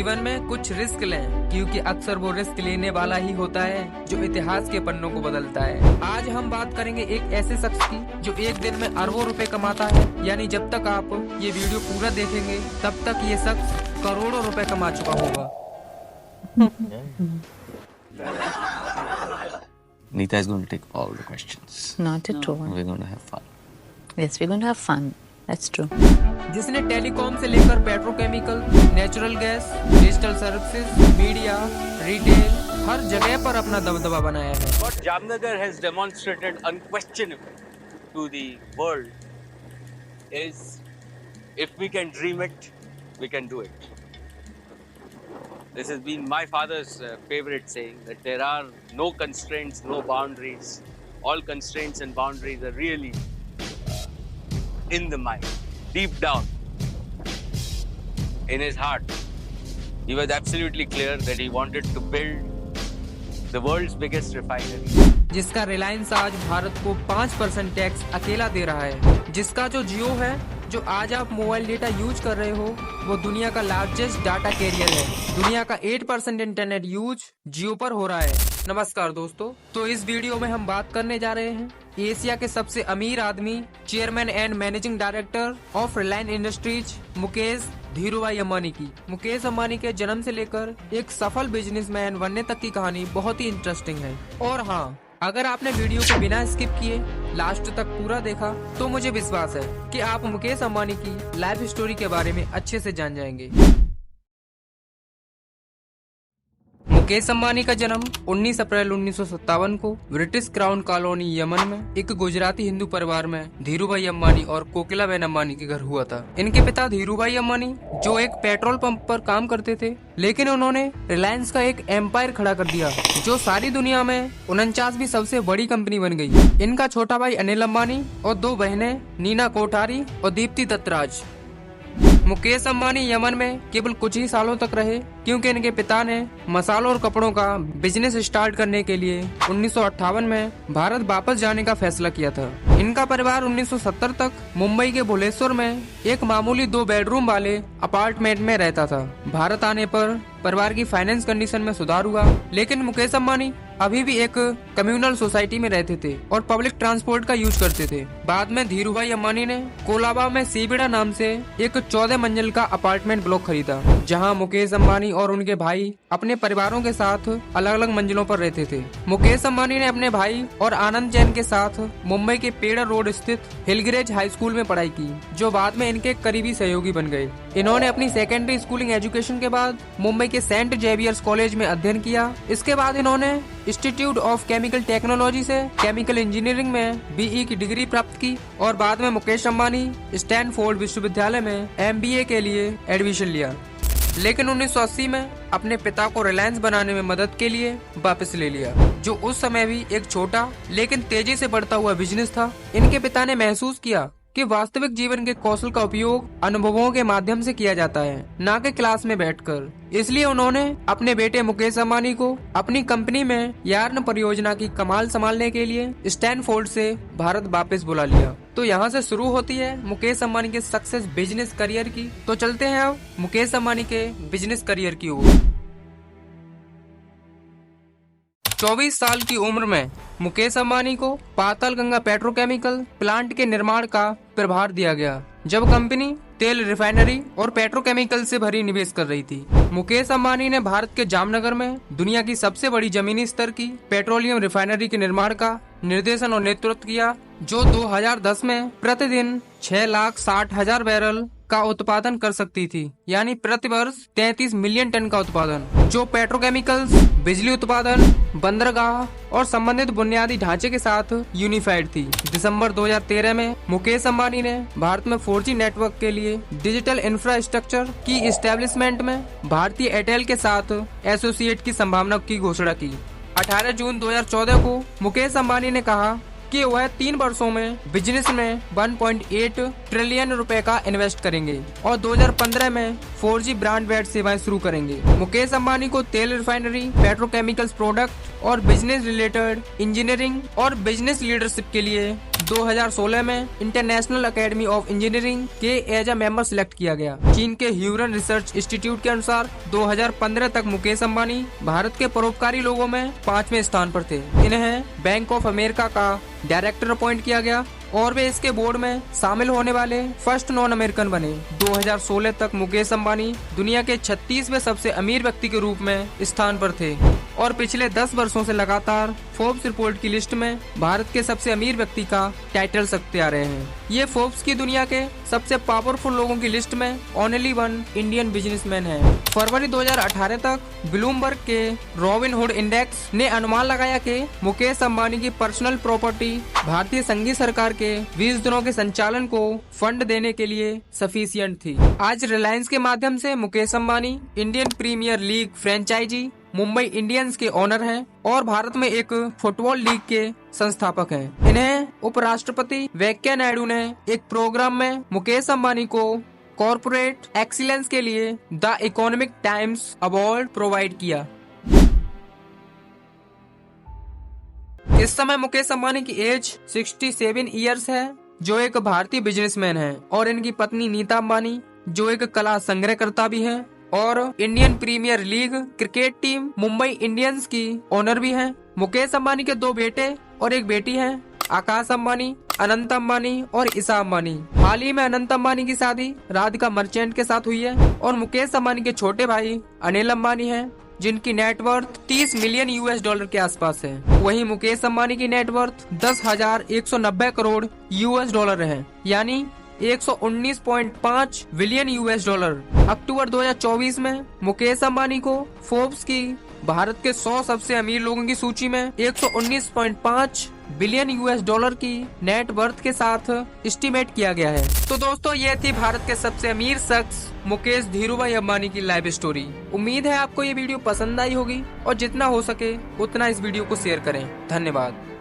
जीवन में कुछ रिस्क लें, क्योंकि अक्सर वो रिस्क लेने वाला ही होता है जो इतिहास के पन्नों को बदलता है। आज हम बात करेंगे एक ऐसे शख्स की जो एक दिन में अरबों रुपए कमाता है, यानी जब तक आप ये वीडियो पूरा देखेंगे तब तक ये शख्स करोड़ों रुपए कमा चुका होगा। Neeta is going to take all the questions. Not at all. We're going to have fun. Yes, we're going to have fun. That's true. जिसने टेलीकॉम से लेकर petrochemical, natural gas, digital services, media, retail, हर जगह पर अपना दबदबा बनाया है। What Jamnagar has demonstrated unquestionably to the world is, if we can dream it, we can do it. This has been my father's favorite saying, that there are no constraints, no boundaries. All constraints and boundaries are really in the mind, deep down, in his heart. He was absolutely clear that he wanted to build the world's biggest refinery. जिसका रिलायंस आज भारत को 5% tax अकेला दे रहा है, जिसका जो जियो है, जो आज आप मोबाइल डेटा यूज कर रहे हो, वो दुनिया का लार्जेस्ट डाटा कैरियर है। दुनिया का 8% इंटरनेट यूज जियो पर हो रहा है। नमस्कार दोस्तों, तो इस वीडियो में हम बात करने जा रहे हैं एशिया के सबसे अमीर आदमी, chairman and managing director of Reliance industries Mukesh Dhirubhai Ambani की। मुकेश अंबानी के जन्म से लेकर एक सफल बिजनेसमैन बनने तक की कहानी बहुत ही इंटरेस्टिंग है। और हाँ, अगर आपने वीडियो को बिना स्किप किए लास्ट तक पूरा देखा तो मुझे विश्वास है कि आप मुकेश अंबानी की लाइफ स्टोरी के बारे में अच्छे से जान जाएंगे। मुकेश अंबानी का जन्म 19 अप्रैल 1957 को ब्रिटिश क्राउन कॉलोनी यमन में एक गुजराती हिंदू परिवार में धीरूभाई अंबानी और कोकिलाबेन अंबानी के घर हुआ था। इनके पिता धीरूभाई अंबानी जो एक पेट्रोल पंप पर काम करते थे, लेकिन उन्होंने रिलायंस का एक एम्पायर खड़ा कर दिया जो सारी दुनिया में 49वीं सबसे बड़ी कंपनी बन गई। इनका छोटा भाई अनिल अंबानी और दो बहनें नीना कोठारी और दीप्ति दत्तराज। मुकेश अंबानी यमन में केवल कुछ ही सालों तक रहे, क्योंकि इनके पिता ने मसालों और कपड़ों का बिजनेस स्टार्ट करने के लिए 1958 में भारत वापस जाने का फैसला किया था। इनका परिवार 1970 तक मुंबई के भुलेश्वर में एक मामूली 2 बेडरूम वाले अपार्टमेंट में रहता था। भारत आने पर परिवार की फाइनेंस कंडीशन में सुधार हुआ, लेकिन मुकेश अंबानी अभी भी एक कम्युनल सोसाइटी में रहते थे और पब्लिक ट्रांसपोर्ट का यूज करते थे। बाद में धीरूभाई अंबानी ने कोलाबा में सीबिड़ा नाम से एक 14 मंजिल का अपार्टमेंट ब्लॉक खरीदा, जहां मुकेश अंबानी और उनके भाई अपने परिवारों के साथ अलग अलग मंजिलों पर रहते थे। मुकेश अंबानी ने अपने भाई और आनंद जैन के साथ मुंबई के पेड़ा रोड स्थित हिलगिरेज हाई स्कूल में पढ़ाई की, जो बाद में इनके करीबी सहयोगी बन गए। इन्होंने अपनी सेकेंडरी स्कूलिंग एजुकेशन के बाद मुंबई के सेंट जेवियर्स कॉलेज में अध्ययन किया। इसके बाद इन्होंने इंस्टीट्यूट ऑफ केमिकल टेक्नोलॉजी से केमिकल इंजीनियरिंग में बीई की डिग्री प्राप्त की और बाद में मुकेश अंबानी स्टैनफोर्ड विश्वविद्यालय में एमबीए के लिए एडमिशन लिया, लेकिन 1980 में अपने पिता को रिलायंस बनाने में मदद के लिए वापस ले लिया, जो उस समय भी एक छोटा लेकिन तेजी से बढ़ता हुआ बिजनेस था। इनके पिता ने महसूस किया कि वास्तविक जीवन के कौशल का उपयोग अनुभवों के माध्यम से किया जाता है, न कि क्लास में बैठकर। इसलिए उन्होंने अपने बेटे मुकेश अंबानी को अपनी कंपनी में यार्न परियोजना की कमाल संभालने के लिए स्टैनफोर्ड से भारत वापस बुला लिया। तो यहाँ से शुरू होती है मुकेश अंबानी के सक्सेस बिजनेस करियर की। तो चलते हैं अब मुकेश अंबानी के बिजनेस करियर की ओर। 24 साल की उम्र में मुकेश अंबानी को पातालगंगा पेट्रोकेमिकल प्लांट के निर्माण का प्रभार दिया गया, जब कंपनी तेल रिफाइनरी और पेट्रोकेमिकल से भरी निवेश कर रही थी। मुकेश अंबानी ने भारत के जामनगर में दुनिया की सबसे बड़ी जमीनी स्तर की पेट्रोलियम रिफाइनरी के निर्माण का निर्देशन और नेतृत्व किया, जो 2010 में प्रतिदिन 6,60,000 बैरल का उत्पादन कर सकती थी, यानी प्रति वर्ष 33 मिलियन टन का उत्पादन, जो पेट्रोकेमिकल्स, बिजली उत्पादन, बंदरगाह और संबंधित बुनियादी ढांचे के साथ यूनिफाइड थी। दिसंबर 2013 में मुकेश अंबानी ने भारत में 4G नेटवर्क के लिए डिजिटल इंफ्रास्ट्रक्चर की एस्टेब्लिशमेंट में भारतीय एयरटेल के साथ एसोसिएट की संभावना की घोषणा की। 18 जून 2014 को मुकेश अंबानी ने कहा कि वह 3 वर्षों में बिजनेस में 1.8 ट्रिलियन रुपए का इन्वेस्ट करेंगे और 2015 में 4G ब्रॉडबैंड सेवाएं शुरू करेंगे। मुकेश अंबानी को तेल रिफाइनरी, पेट्रोकेमिकल्स प्रोडक्ट और बिजनेस रिलेटेड इंजीनियरिंग और बिजनेस लीडरशिप के लिए 2016 में इंटरनेशनल एकेडमी ऑफ इंजीनियरिंग के एज अ मेंबर सिलेक्ट किया गया। चीन के ह्यूरन रिसर्च इंस्टीट्यूट के अनुसार 2015 तक मुकेश अंबानी भारत के परोपकारी लोगों में 5वें स्थान पर थे। इन्हें बैंक ऑफ अमेरिका का डायरेक्टर अपॉइंट किया गया और वे इसके बोर्ड में शामिल होने वाले फर्स्ट नॉन अमेरिकन बने। 2016 तक मुकेश अंबानी दुनिया के 36वें सबसे अमीर व्यक्ति के रूप में स्थान पर थे और पिछले 10 वर्षों से लगातार फोर्ब्स रिपोर्ट की लिस्ट में भारत के सबसे अमीर व्यक्ति का टाइटल सकते आ रहे हैं। ये फोर्ब्स की दुनिया के सबसे पावरफुल लोगों की लिस्ट में ओनली वन इंडियन बिजनेसमैन है। फरवरी 2018 तक ब्लूमबर्ग के रॉबिन हुड इंडेक्स ने अनुमान लगाया कि मुकेश अंबानी की पर्सनल प्रॉपर्टी भारतीय संघीय सरकार के 20 दिनों के संचालन को फंड देने के लिए सफिशिएंट थी। आज रिलायंस के माध्यम से Mukesh Ambani Indian Premier League franchise Mumbai Indians के ओनर हैं और भारत में एक फुटबॉल लीग के संस्थापक हैं। इन्हें उपराष्ट्रपति वेंकैया नायडू ने एक प्रोग्राम में मुकेश अंबानी को कॉर्पोरेट एक्सीलेंस के लिए the economic times award provide किया। इस समय मुकेश अंबानी की एज 67 इयर्स है, जो एक भारतीय बिजनेसमैन है, और इनकी पत्नी नीता अंबानी जो एक कला संग्रहकर्ता भी है और Indian Premier League cricket team Mumbai Indians की ओनर भी हैं। मुकेश अंबानी के 2 बेटे और एक बेटी हैं, आकाश अंबानी, अनंत अंबानी और ईशा अंबानी। हाल ही में अनंत अंबानी की शादी राधिका मर्चेंट के साथ हुई है और मुकेश अंबानी के छोटे भाई अनिल अंबानी हैं, जिनकी नेटवर्थ $30 मिलियन के आसपास है। वहीं मुकेश अंबानी की नेटवर्थ 10,190 करोड़ $, है, यानी 119.5 बिलियन $। अक्टूबर 2024 में मुकेश अंबानी को फोर्ब्स की भारत के 100 सबसे अमीर लोगों की सूची में 119.5 बिलियन $, की नेट वर्थ के साथ एस्टिमेट किया गया है। तो दोस्तों, ये थी भारत के सबसे अमीर शख्स मुकेश धीरूभाई अंबानी की लाइव स्टोरी। उम्मीद है आपको ये वीडियो पसंद आई होगी और जितना हो सके उतना इस वीडियो को शेयर करें। धन्यवाद।